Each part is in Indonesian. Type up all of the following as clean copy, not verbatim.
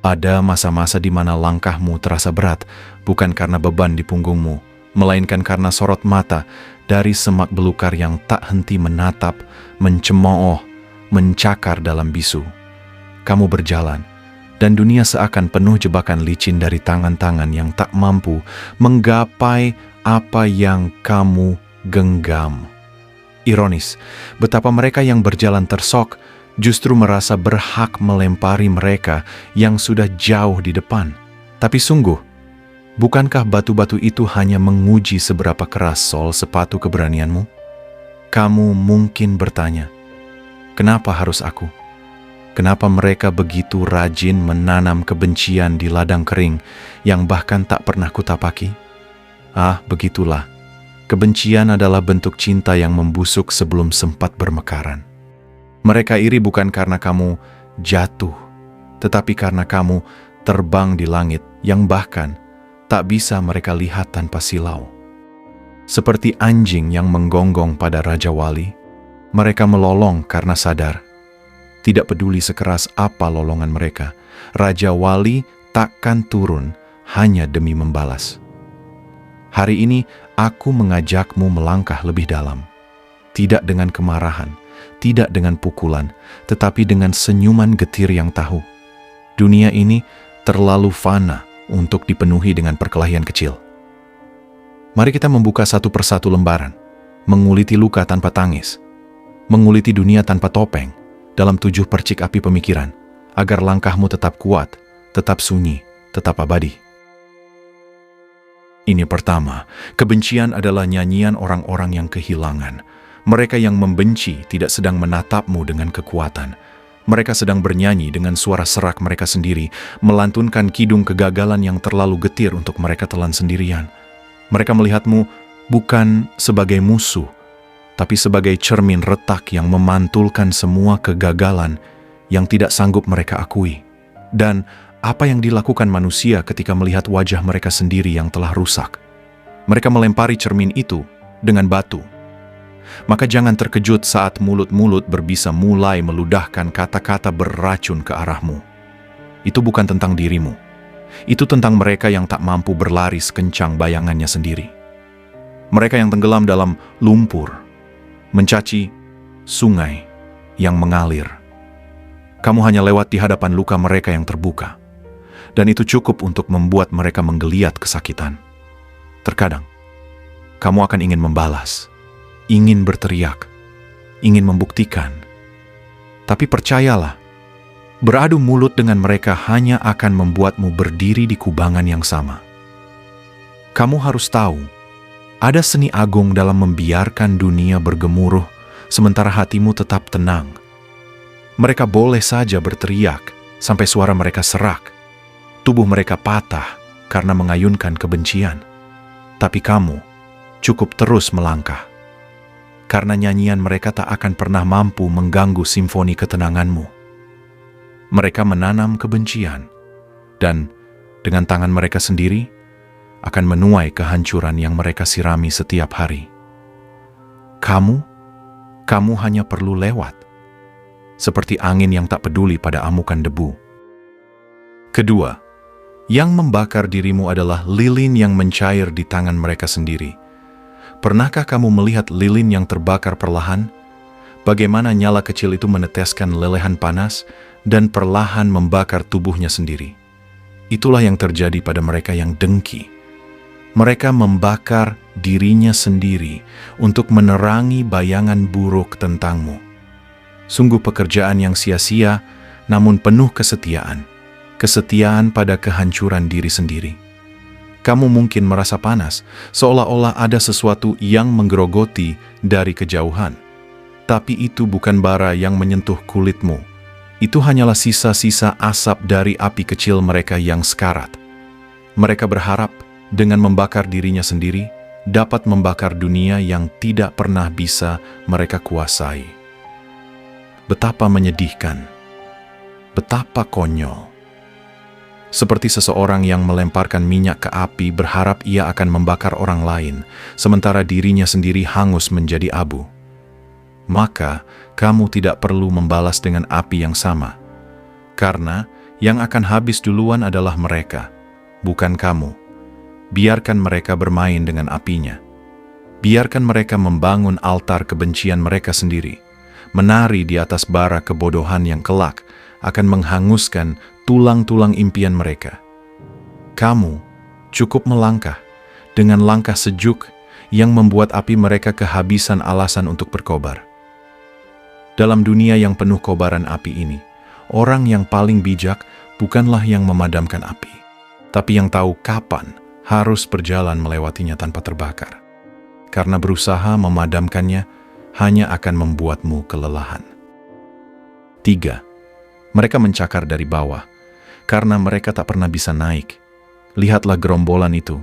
Ada masa-masa di mana langkahmu terasa berat, bukan karena beban di punggungmu, melainkan karena sorot mata dari semak belukar yang tak henti menatap, mencemooh, mencakar dalam bisu. Kamu berjalan, dan dunia seakan penuh jebakan licin dari tangan-tangan yang tak mampu menggapai apa yang kamu genggam. Ironis, betapa mereka yang berjalan tersok justru merasa berhak melempari mereka yang sudah jauh di depan. Tapi sungguh, bukankah batu-batu itu hanya menguji seberapa keras sol sepatu keberanianmu? Kamu mungkin bertanya, kenapa harus aku? Kenapa mereka begitu rajin menanam kebencian di ladang kering yang bahkan tak pernah kutapaki? Ah, begitulah. Kebencian adalah bentuk cinta yang membusuk sebelum sempat bermekaran. Mereka iri bukan karena kamu jatuh, tetapi karena kamu terbang di langit yang bahkan tak bisa mereka lihat tanpa silau. Seperti anjing yang menggonggong pada Raja Wali, mereka melolong karena sadar. Tidak peduli sekeras apa lolongan mereka, Raja Wali takkan turun hanya demi membalas. Hari ini aku mengajakmu melangkah lebih dalam. Tidak dengan kemarahan, tidak dengan pukulan, tetapi dengan senyuman getir yang tahu. Dunia ini terlalu fana untuk dipenuhi dengan perkelahian kecil. Mari kita membuka satu persatu lembaran, menguliti luka tanpa tangis, menguliti dunia tanpa topeng, dalam 7 percik api pemikiran, agar langkahmu tetap kuat, tetap sunyi, tetap abadi. Ini pertama, kebencian adalah nyanyian orang-orang yang kehilangan. Mereka yang membenci tidak sedang menatapmu dengan kekuatan. Mereka sedang bernyanyi dengan suara serak mereka sendiri, melantunkan kidung kegagalan yang terlalu getir untuk mereka telan sendirian. Mereka melihatmu bukan sebagai musuh, tapi sebagai cermin retak yang memantulkan semua kegagalan yang tidak sanggup mereka akui. Dan apa yang dilakukan manusia ketika melihat wajah mereka sendiri yang telah rusak? Mereka melempari cermin itu dengan batu. Maka jangan terkejut saat mulut-mulut berbisa mulai meludahkan kata-kata beracun ke arahmu. Itu bukan tentang dirimu. Itu tentang mereka yang tak mampu berlari sekencang bayangannya sendiri. Mereka yang tenggelam dalam lumpur, mencaci sungai yang mengalir. Kamu hanya lewat di hadapan luka mereka yang terbuka, dan itu cukup untuk membuat mereka menggeliat kesakitan. Terkadang, kamu akan ingin membalas, ingin berteriak, ingin membuktikan. Tapi percayalah, beradu mulut dengan mereka hanya akan membuatmu berdiri di kubangan yang sama. Kamu harus tahu, ada seni agung dalam membiarkan dunia bergemuruh, sementara hatimu tetap tenang. Mereka boleh saja berteriak sampai suara mereka serak, tubuh mereka patah karena mengayunkan kebencian. Tapi kamu cukup terus melangkah, karena nyanyian mereka tak akan pernah mampu mengganggu simfoni ketenanganmu. Mereka menanam kebencian, dan dengan tangan mereka sendiri akan menuai kehancuran yang mereka sirami setiap hari. Kamu hanya perlu lewat, seperti angin yang tak peduli pada amukan debu. Kedua, yang membakar dirimu adalah lilin yang mencair di tangan mereka sendiri. Pernahkah kamu melihat lilin yang terbakar perlahan? Bagaimana nyala kecil itu meneteskan lelehan panas dan perlahan membakar tubuhnya sendiri. Itulah yang terjadi pada mereka yang dengki. Mereka membakar dirinya sendiri untuk menerangi bayangan buruk tentangmu. Sungguh pekerjaan yang sia-sia, namun penuh kesetiaan. Kesetiaan pada kehancuran diri sendiri. Kamu mungkin merasa panas, seolah-olah ada sesuatu yang menggerogoti dari kejauhan. Tapi itu bukan bara yang menyentuh kulitmu. Itu hanyalah sisa-sisa asap dari api kecil mereka yang sekarat. Mereka berharap dengan membakar dirinya sendiri, dapat membakar dunia yang tidak pernah bisa mereka kuasai. Betapa menyedihkan, betapa konyol. Seperti seseorang yang melemparkan minyak ke api berharap ia akan membakar orang lain, sementara dirinya sendiri hangus menjadi abu. Maka, kamu tidak perlu membalas dengan api yang sama, karena Yang akan habis duluan adalah mereka, bukan kamu. Biarkan mereka bermain dengan apinya. Biarkan mereka membangun altar kebencian mereka sendiri, menari di atas bara kebodohan yang kelak akan menghanguskan tulang-tulang impian mereka. Kamu cukup melangkah dengan langkah sejuk yang membuat api mereka kehabisan alasan untuk berkobar. Dalam dunia yang penuh kobaran api ini, orang yang paling bijak bukanlah yang memadamkan api, tapi yang tahu kapan harus berjalan melewatinya tanpa terbakar. Karena berusaha memadamkannya hanya akan membuatmu kelelahan. 3. Mereka mencakar dari bawah, karena mereka tak pernah bisa naik. Lihatlah gerombolan itu,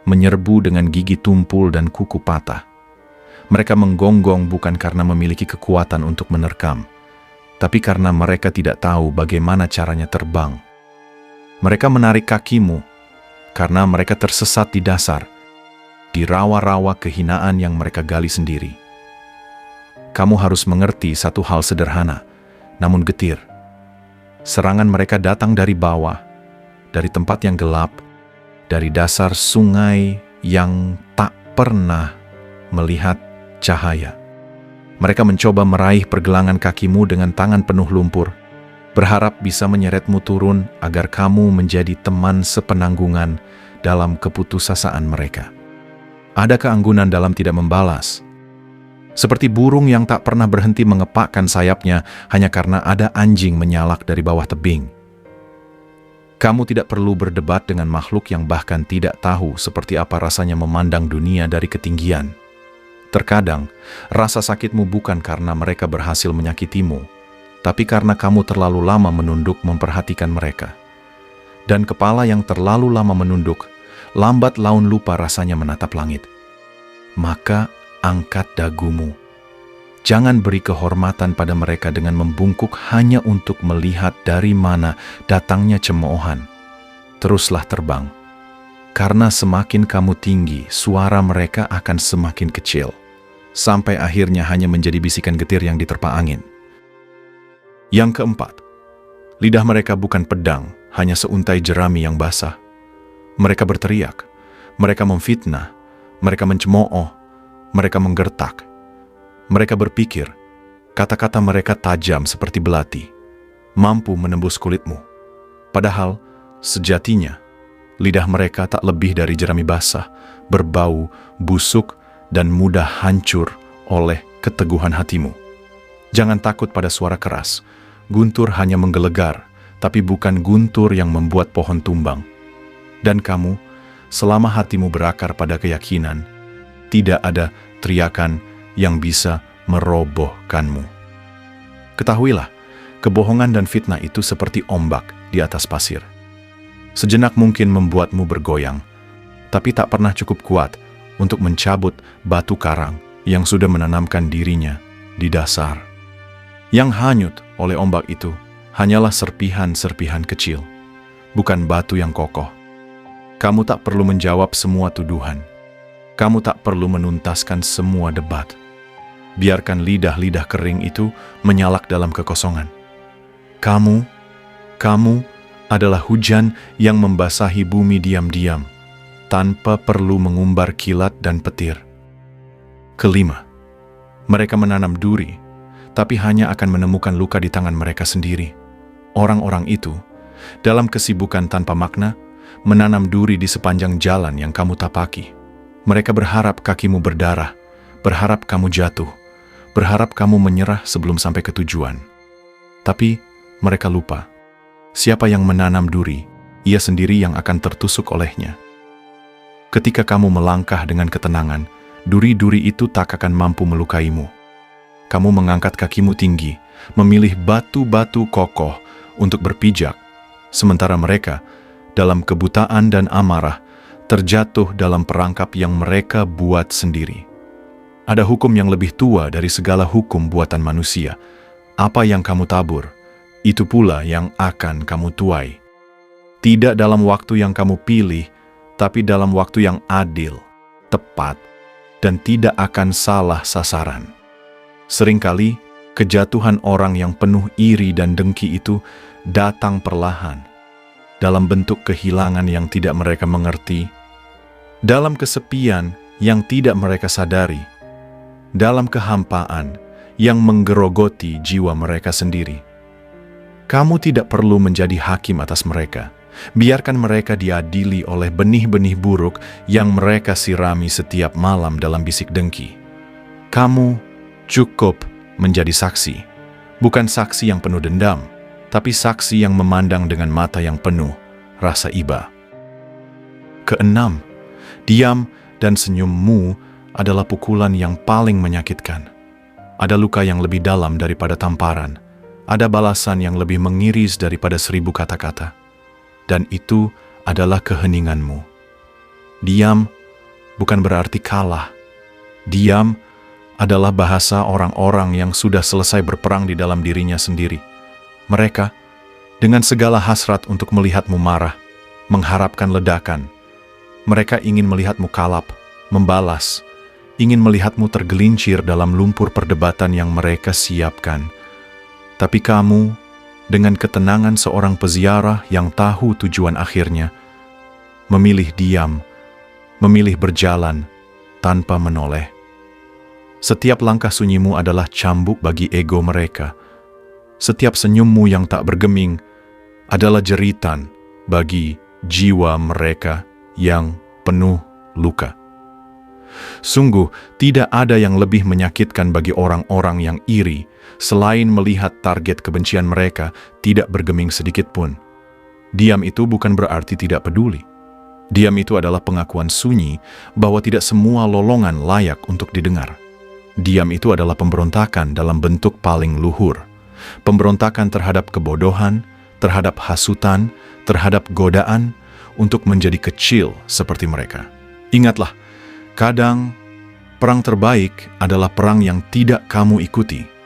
menyerbu dengan gigi tumpul dan kuku patah. Mereka menggonggong bukan karena memiliki kekuatan untuk menerkam, tapi karena mereka tidak tahu bagaimana caranya terbang. Mereka menarik kakimu, karena mereka tersesat di dasar, di rawa-rawa kehinaan yang mereka gali sendiri. Kamu harus mengerti satu hal sederhana, namun getir. Serangan mereka datang dari bawah, dari tempat yang gelap, dari dasar sungai yang tak pernah melihat cahaya. Mereka mencoba meraih pergelangan kakimu dengan tangan penuh lumpur, berharap bisa menyeretmu turun agar kamu menjadi teman sepenanggungan dalam keputusasaan mereka. Ada keanggunan dalam tidak membalas. Seperti burung yang tak pernah berhenti mengepakkan sayapnya hanya karena ada anjing menyalak dari bawah tebing. Kamu tidak perlu berdebat dengan makhluk yang bahkan tidak tahu seperti apa rasanya memandang dunia dari ketinggian. Terkadang, rasa sakitmu bukan karena mereka berhasil menyakitimu, tapi karena kamu terlalu lama menunduk memperhatikan mereka. Dan kepala yang terlalu lama menunduk, lambat laun lupa rasanya menatap langit. Maka angkat dagumu. Jangan beri kehormatan pada mereka dengan membungkuk hanya untuk melihat dari mana datangnya cemoohan. Teruslah terbang. Karena semakin kamu tinggi, suara mereka akan semakin kecil, sampai akhirnya hanya menjadi bisikan getir yang diterpa angin. Yang keempat, lidah mereka bukan pedang, hanya seuntai jerami yang basah. Mereka berteriak, mereka memfitnah, mereka mencemooh, mereka menggertak. Mereka berpikir, kata-kata mereka tajam seperti belati, mampu menembus kulitmu. Padahal, sejatinya, lidah mereka tak lebih dari jerami basah, berbau, busuk, dan mudah hancur oleh keteguhan hatimu. Jangan takut pada suara keras. Guntur hanya menggelegar, tapi bukan guntur yang membuat pohon tumbang. Dan kamu, selama hatimu berakar pada keyakinan, tidak ada teriakan yang bisa merobohkanmu. Ketahuilah, kebohongan dan fitnah itu seperti ombak di atas pasir. Sejenak mungkin membuatmu bergoyang, tapi tak pernah cukup kuat untuk mencabut batu karang yang sudah menanamkan dirinya di dasar. Yang hanyut oleh ombak itu hanyalah serpihan-serpihan kecil, bukan batu yang kokoh. Kamu tak perlu menjawab semua tuduhan. Kamu tak perlu menuntaskan semua debat. Biarkan lidah-lidah kering itu menyalak dalam kekosongan. Kamu adalah hujan yang membasahi bumi diam-diam, tanpa perlu mengumbar kilat dan petir. Kelima, mereka menanam duri, tapi hanya akan menemukan luka di tangan mereka sendiri. Orang-orang itu, dalam kesibukan tanpa makna, menanam duri di sepanjang jalan yang kamu tapaki. Mereka berharap kakimu berdarah, berharap kamu jatuh, berharap kamu menyerah sebelum sampai ke tujuan. Tapi mereka lupa, siapa yang menanam duri, ia sendiri yang akan tertusuk olehnya. Ketika kamu melangkah dengan ketenangan, duri-duri itu tak akan mampu melukaimu. Kamu mengangkat kakimu tinggi, memilih batu-batu kokoh untuk berpijak, sementara mereka, dalam kebutaan dan amarah, terjatuh dalam perangkap yang mereka buat sendiri. Ada hukum yang lebih tua dari segala hukum buatan manusia. Apa yang kamu tabur, itu pula yang akan kamu tuai. Tidak dalam waktu yang kamu pilih, tapi dalam waktu yang adil, tepat, dan tidak akan salah sasaran. Seringkali, kejatuhan orang yang penuh iri dan dengki itu datang perlahan, dalam bentuk kehilangan yang tidak mereka mengerti, dalam kesepian yang tidak mereka sadari, dalam kehampaan yang menggerogoti jiwa mereka sendiri. Kamu tidak perlu menjadi hakim atas mereka. Biarkan mereka diadili oleh benih-benih buruk yang mereka sirami setiap malam dalam bisik dengki. Kamu cukup menjadi saksi, bukan saksi yang penuh dendam, tapi saksi yang memandang dengan mata yang penuh rasa iba. Keenam, diam dan senyummu adalah pukulan yang paling menyakitkan. Ada luka yang lebih dalam daripada tamparan, ada balasan yang lebih mengiris daripada 1000 kata-kata. Dan itu adalah keheninganmu. Diam bukan berarti kalah. Diam adalah bahasa orang-orang yang sudah selesai berperang di dalam dirinya sendiri. Mereka, dengan segala hasrat untuk melihatmu marah, mengharapkan ledakan. Mereka ingin melihatmu kalap, membalas, ingin melihatmu tergelincir dalam lumpur perdebatan yang mereka siapkan. Tapi kamu, dengan ketenangan seorang peziarah yang tahu tujuan akhirnya, memilih diam, memilih berjalan tanpa menoleh. Setiap langkah sunyimu adalah cambuk bagi ego mereka. Setiap senyummu yang tak bergeming adalah jeritan bagi jiwa mereka yang penuh luka. Sungguh, tidak ada yang lebih menyakitkan bagi orang-orang yang iri selain melihat target kebencian mereka tidak bergeming sedikit pun. Diam itu bukan berarti tidak peduli. Diam itu adalah pengakuan sunyi bahwa tidak semua lolongan layak untuk didengar. Diam itu adalah pemberontakan dalam bentuk paling luhur. Pemberontakan terhadap kebodohan, terhadap hasutan, terhadap godaan untuk menjadi kecil seperti mereka. Ingatlah, kadang perang terbaik adalah perang yang tidak kamu ikuti.